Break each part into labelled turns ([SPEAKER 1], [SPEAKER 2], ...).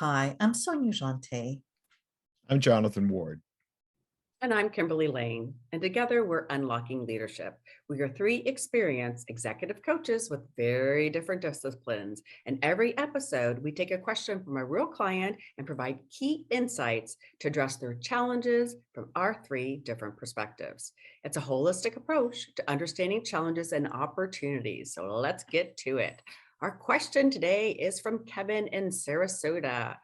[SPEAKER 1] Hi, I'm Sonia.
[SPEAKER 2] I'm Jonathan Ward.
[SPEAKER 3] And I'm Kimberly Lane, and together we're unlocking leadership. We are three experienced executive coaches with very different disciplines. And every episode, we take a question from a real client and provide key insights to address their challenges from our three different perspectives. It's a holistic approach to understanding challenges and opportunities. So let's get to it. Our question today is from Kevin in Sarasota.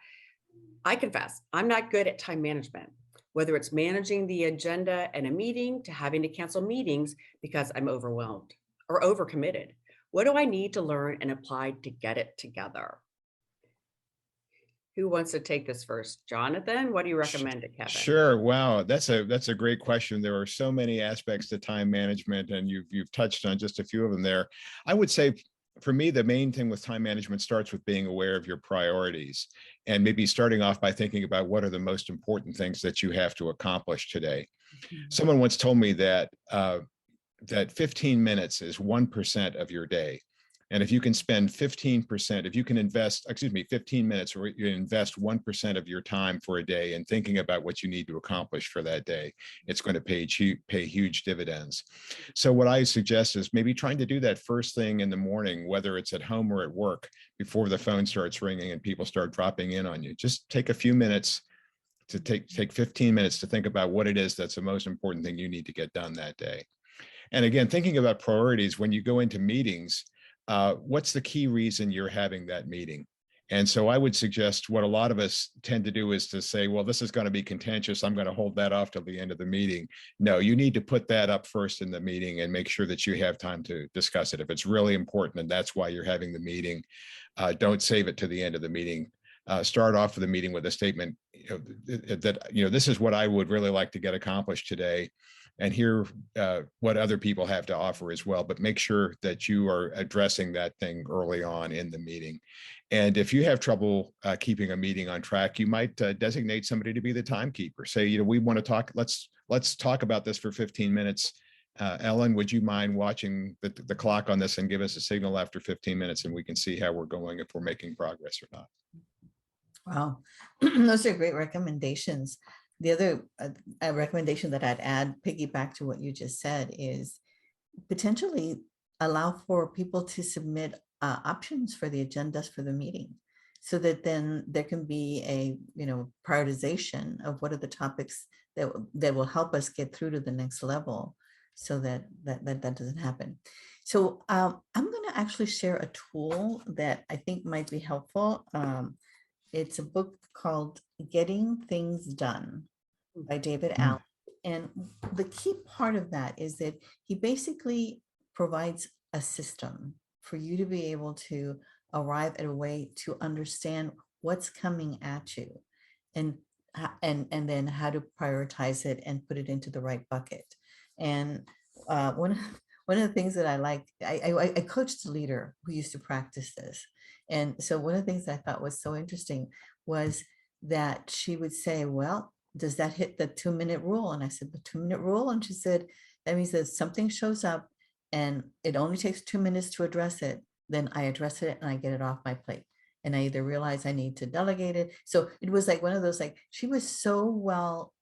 [SPEAKER 3] I confess, I'm not good at time management, whether it's managing the agenda and a meeting to having to cancel meetings because I'm overwhelmed or overcommitted. What do I need to learn and apply to get it together? Who wants to take this first? Jonathan, what do you recommend to Kevin?
[SPEAKER 2] Sure. Wow, that's a great question. There are so many aspects to time management, and you've touched on just a few of them there. I would say, for me, the main thing with time management starts with being aware of your priorities and maybe starting off by thinking about what are the most important things that you have to accomplish today. Someone once told me that 15 minutes is 1% of your day. And if you can spend 15%, if you can invest, 15 minutes, or you invest 1% of your time for a day in thinking about what you need to accomplish for that day, it's going to pay huge dividends. So what I suggest is maybe trying to do that first thing in the morning, whether it's at home or at work, before the phone starts ringing and people start dropping in on you. Just take a few minutes to take 15 minutes to think about what it is that's the most important thing you need to get done that day. And again, thinking about priorities when you go into meetings, what's the key reason you're having that meeting? And so I would suggest what a lot of us tend to do is to say, well, this is going to be contentious. I'm going to hold that off till the end of the meeting. No, you need to put that up first in the meeting and make sure that you have time to discuss it. If it's really important and that's why you're having the meeting, don't save it to the end of the meeting. Start off the meeting with a statement that this is what I would really like to get accomplished today, and hear what other people have to offer as well. But make sure that you are addressing that thing early on in the meeting. And if you have trouble keeping a meeting on track, you might designate somebody to be the timekeeper. Say, we want to talk. Let's talk about this for 15 minutes. Ellen, would you mind watching the clock on this and give us a signal after 15 minutes, and we can see how we're going, if we're making progress or not.
[SPEAKER 1] Wow, those are great recommendations. The other recommendation that I'd add, piggyback to what you just said, is potentially allow for people to submit options for the agendas for the meeting, so that then there can be a prioritization of what are the topics that will help us get through to the next level, so that doesn't happen. So I'm going to actually share a tool that I think might be helpful. It's a book called Getting Things Done by David Allen. And the key part of that is that he basically provides a system for you to be able to arrive at a way to understand what's coming at you, and then how to prioritize it and put it into the right bucket. And one of the things that I like, I coached a leader who used to practice this. And so one of the things I thought was so interesting was that she would say, well, does that hit the 2-minute rule? And I said, the 2-minute rule? And she said, that means that something shows up and it only takes 2 minutes to address it. Then I address it and I get it off my plate. And I either realize I need to delegate it. So it was like one of those, she was so well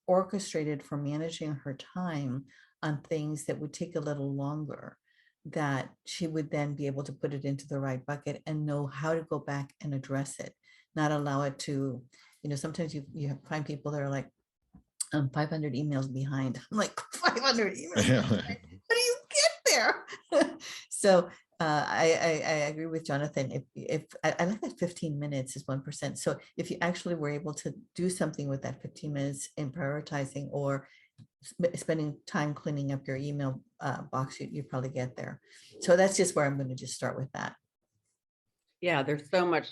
[SPEAKER 1] orchestrated for managing her time on things that would take a little longer, that she would then be able to put it into the right bucket and know how to go back and address it, not allow it to, sometimes you find people that are like, I'm 500 emails behind. I'm like, 500 emails behind? How do you get there? So I agree with Jonathan. If I like that 15 minutes is 1%. So if you actually were able to do something with that 15 minutes in prioritizing or spending time cleaning up your email box, you probably get there. So that's just where I'm going to just start with that.
[SPEAKER 3] Yeah, there's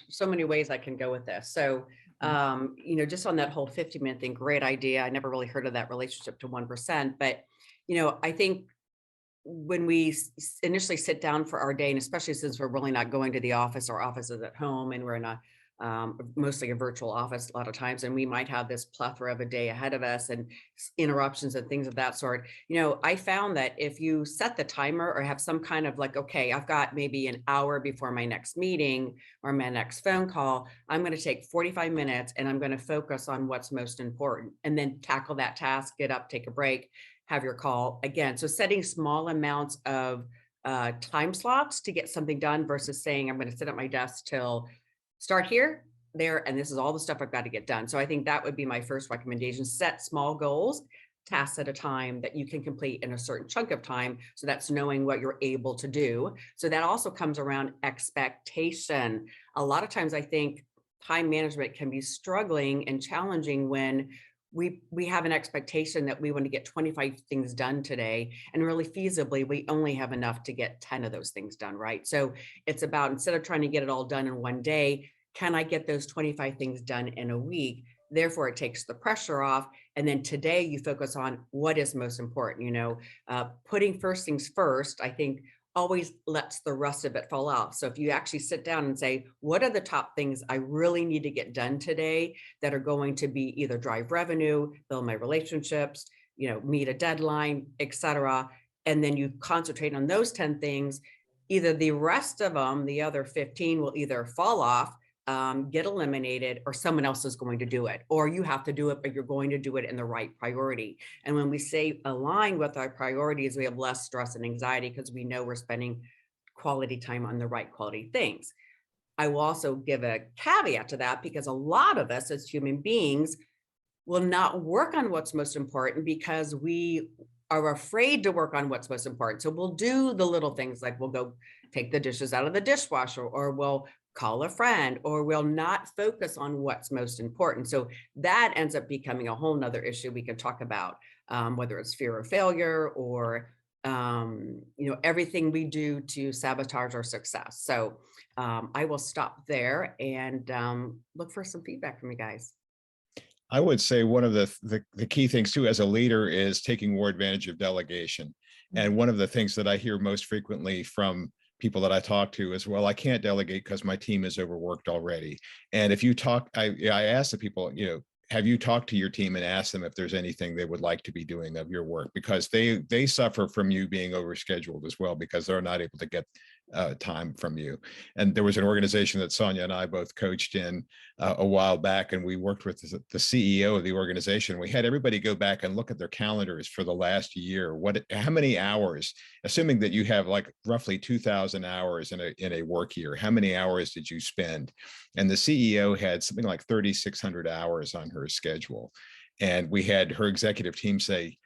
[SPEAKER 3] so many ways I can go with this. So, just on that whole 50-minute thing, great idea. I never really heard of that relationship to 1%, but, I think when we initially sit down for our day, and especially since we're really not going to the office, our office is at home and we're in a mostly a virtual office a lot of times, and we might have this plethora of a day ahead of us and interruptions and things of that sort. I found that if you set the timer or have some kind of like, okay, I've got maybe an hour before my next meeting or my next phone call, I'm going to take 45 minutes and I'm going to focus on what's most important, and then tackle that task, get up, take a break, have your call again. So setting small amounts of time slots to get something done versus saying, I'm going to sit at my desk till start here, there, and this is all the stuff I've got to get done. So I think that would be my first recommendation. Set small goals, tasks at a time that you can complete in a certain chunk of time. So that's knowing what you're able to do. So that also comes around expectation. A lot of times I think time management can be struggling and challenging when we have an expectation that we want to get 25 things done today, and really feasibly we only have enough to get 10 of those things done, right? So it's about, instead of trying to get it all done in one day, can I get those 25 things done in a week? Therefore it takes the pressure off, and then today you focus on what is most important. Putting first things first, I think, always lets the rest of it fall off. So if you actually sit down and say, what are the top things I really need to get done today that are going to be either drive revenue, build my relationships, meet a deadline, etc. And then you concentrate on those 10 things, either the rest of them, the other 15 will either fall off, get eliminated, or someone else is going to do it, or you have to do it, but you're going to do it in the right priority. And when we say align with our priorities, we have less stress and anxiety because we know we're spending quality time on the right quality things. I will also give a caveat to that, because a lot of us as human beings will not work on what's most important because we are afraid to work on what's most important. So we'll do the little things, like we'll go take the dishes out of the dishwasher, or we'll call a friend, or we'll not focus on what's most important. So that ends up becoming a whole nother issue we can talk about, whether it's fear of failure or everything we do to sabotage our success. So I will stop there and look for some feedback from you guys.
[SPEAKER 2] I would say one of the key things too, as a leader, is taking more advantage of delegation. And one of the things that I hear most frequently from people that I talk to is, well, I can't delegate because my team is overworked already. And if you talk, I ask the people, have you talked to your team and asked them if there's anything they would like to be doing of your work? Because they suffer from you being overscheduled as well, because they're not able to get time from you. And there was an organization that Sonia and I both coached in a while back, and we worked with the CEO of the organization. We had everybody go back and look at their calendars for the last year. How many hours, assuming that you have like roughly 2,000 hours in a work year, how many hours did you spend? And the CEO had something like 3,600 hours on her schedule. And we had her executive team say,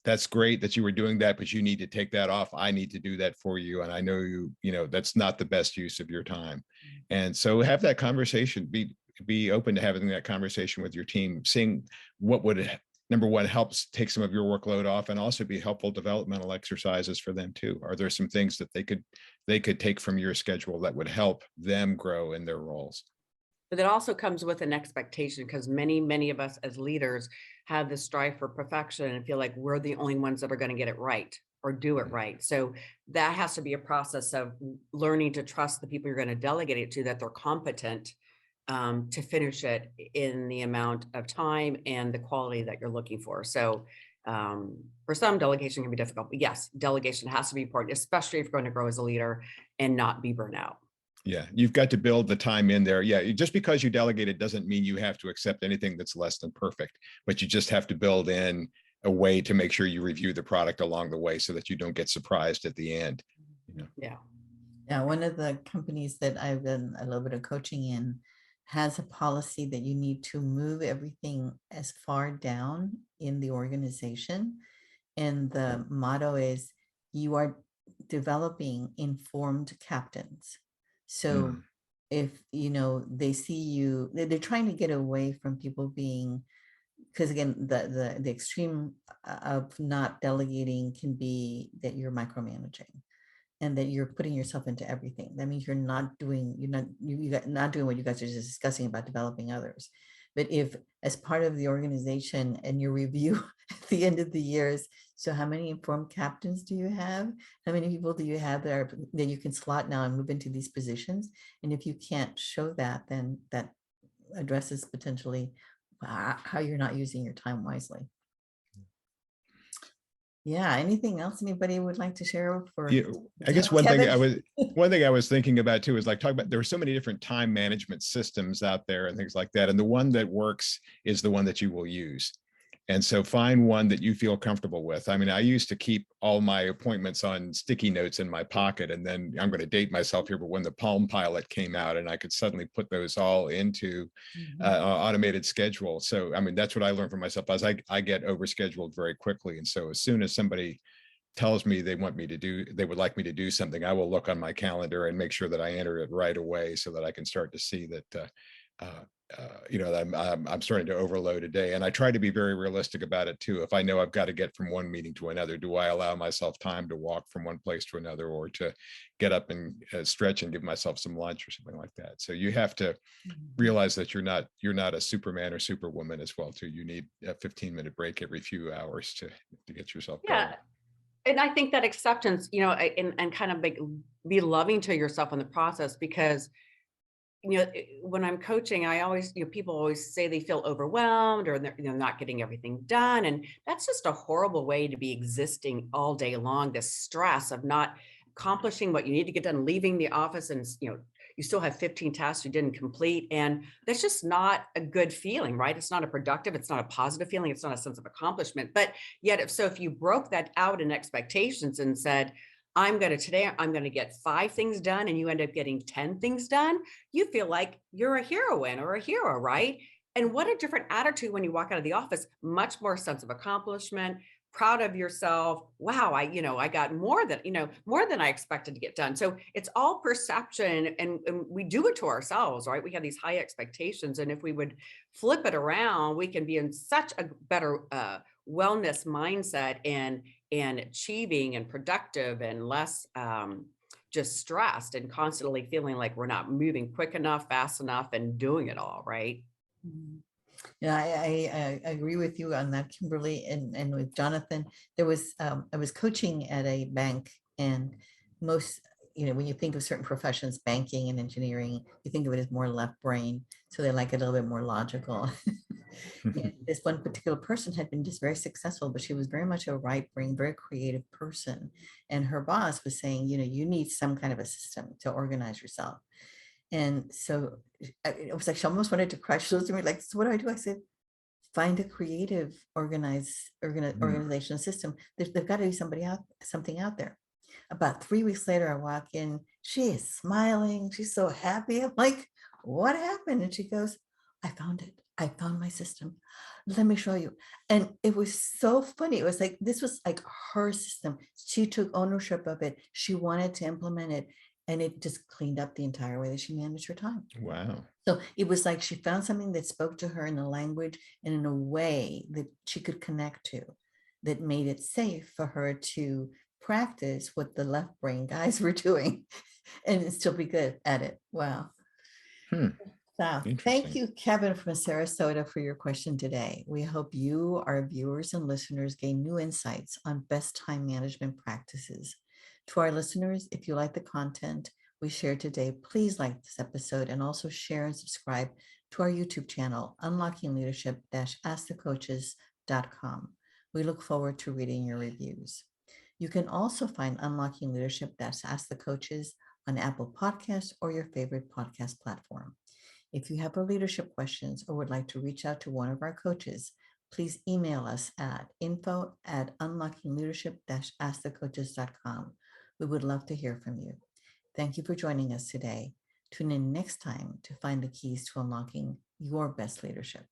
[SPEAKER 2] that's great that you were doing that, but you need to take that off. I need to do that for you. And I know that's not the best use of your time. And so have that conversation, be open to having that conversation with your team, seeing what would, number one, helps take some of your workload off, and also be helpful developmental exercises for them too. Are there some things that they could take from your schedule that would help them grow in their roles?
[SPEAKER 3] But it also comes with an expectation, because many of us as leaders have this strive for perfection and feel like we're the only ones that are going to get it right or do it right. So that has to be a process of learning to trust the people you're going to delegate it to, that they're competent to finish it in the amount of time and the quality that you're looking for. So for some, delegation can be difficult, but yes, delegation has to be important, especially if you're going to grow as a leader and not be burnt out.
[SPEAKER 2] Yeah, you've got to build the time in there. Yeah, just because you delegate it doesn't mean you have to accept anything that's less than perfect, but you just have to build in a way to make sure you review the product along the way so that you don't get surprised at the end.
[SPEAKER 3] Yeah.
[SPEAKER 1] Yeah, one of the companies that I've done a little bit of coaching in has a policy that you need to move everything as far down in the organization. And the motto is, you are developing informed captains. So if they see you, they're trying to get away from people being, because again, the extreme of not delegating can be that you're micromanaging and that you're putting yourself into everything. That means you're not doing what you guys are just discussing about developing others. But if, as part of the organization and your review at the end of the years, so how many informed captains do you have? How many people do you have that you can slot now and move into these positions? And if you can't show that, then that addresses potentially how you're not using your time wisely. Yeah. Anything else anybody would like to share for?
[SPEAKER 2] Yeah, I guess one thing
[SPEAKER 1] Kevin?
[SPEAKER 2] I was thinking about too is like talk about, there are so many different time management systems out there and things like that. And the one that works is the one that you will use. And so find one that you feel comfortable with. I mean, I used to keep all my appointments on sticky notes in my pocket, and then I'm going to date myself here, but when the Palm Pilot came out and I could suddenly put those all into automated schedule. So, I mean, that's what I learned from myself as I get overscheduled very quickly. And so as soon as somebody tells me they would like me to do something, I will look on my calendar and make sure that I enter it right away so that I can start to see that, I'm starting to overload a day. And I try to be very realistic about it too. If I know I've got to get from one meeting to another, do I allow myself time to walk from one place to another, or to get up and stretch and give myself some lunch or something like that? So you have to realize that you're not a Superman or Superwoman as well too. You need a 15-minute break every few hours to get yourself going.
[SPEAKER 3] And I think that acceptance, and kind of be loving to yourself in the process, because when I'm coaching, I always, people always say they feel overwhelmed, or they're not getting everything done. And that's just a horrible way to be existing all day long. This stress of not accomplishing what you need to get done, leaving the office, and you still have 15 tasks you didn't complete. And that's just not a good feeling, right? It's not a productive, it's not a positive feeling. It's not a sense of accomplishment. But yet, if you broke that out in expectations and said, today I'm going to get 5 things done, and you end up getting 10 things done, you feel like you're a heroine or a hero, right? And what a different attitude when you walk out of the office. Much more sense of accomplishment, proud of yourself. Wow, I got more than I expected to get done. So it's all perception, and we do it to ourselves, right? We have these high expectations, and if we would flip it around, we can be in such a better wellness mindset, and achieving and productive, and less just stressed and constantly feeling like we're not moving quick enough, fast enough, and doing it all right.
[SPEAKER 1] Yeah, I agree with you on that, Kimberly, and with Jonathan. I was coaching at a bank, and most, when you think of certain professions, banking and engineering, you think of it as more left brain, so they like it a little bit more logical. And this one particular person had been just very successful, but she was very much a right brain, very creative person. And her boss was saying, you need some kind of a system to organize yourself. And so it was like she almost wanted to cry. She looked at me like, so what do I do? I said, find a creative organization system. There's got to be something out there. About 3 weeks later, I walk in, she is smiling. She's so happy. I'm like, what happened? And she goes, I found it. I found my system. Let me show you. And it was so funny. It was like, this was like her system. She took ownership of it. She wanted to implement it. And it just cleaned up the entire way that she managed her time.
[SPEAKER 2] Wow.
[SPEAKER 1] So it was like she found something that spoke to her in a language and in a way that she could connect to, that made it safe for her to practice what the left brain guys were doing and still be good at it. Wow. So thank you, Kevin from Sarasota, for your question today. We hope you, our viewers and listeners, gain new insights on best time management practices. To our listeners, if you like the content we shared today, please like this episode and also share and subscribe to our YouTube channel, Unlocking Leadership-AskTheCoaches.com. We look forward to reading your reviews. You can also find Unlocking Leadership-Ask the Coaches on Apple Podcasts or your favorite podcast platform. If you have leadership questions or would like to reach out to one of our coaches, please email us at info@unlockingleadership-askthecoaches.com. We would love to hear from you. Thank you for joining us today. Tune in next time to find the keys to unlocking your best leadership.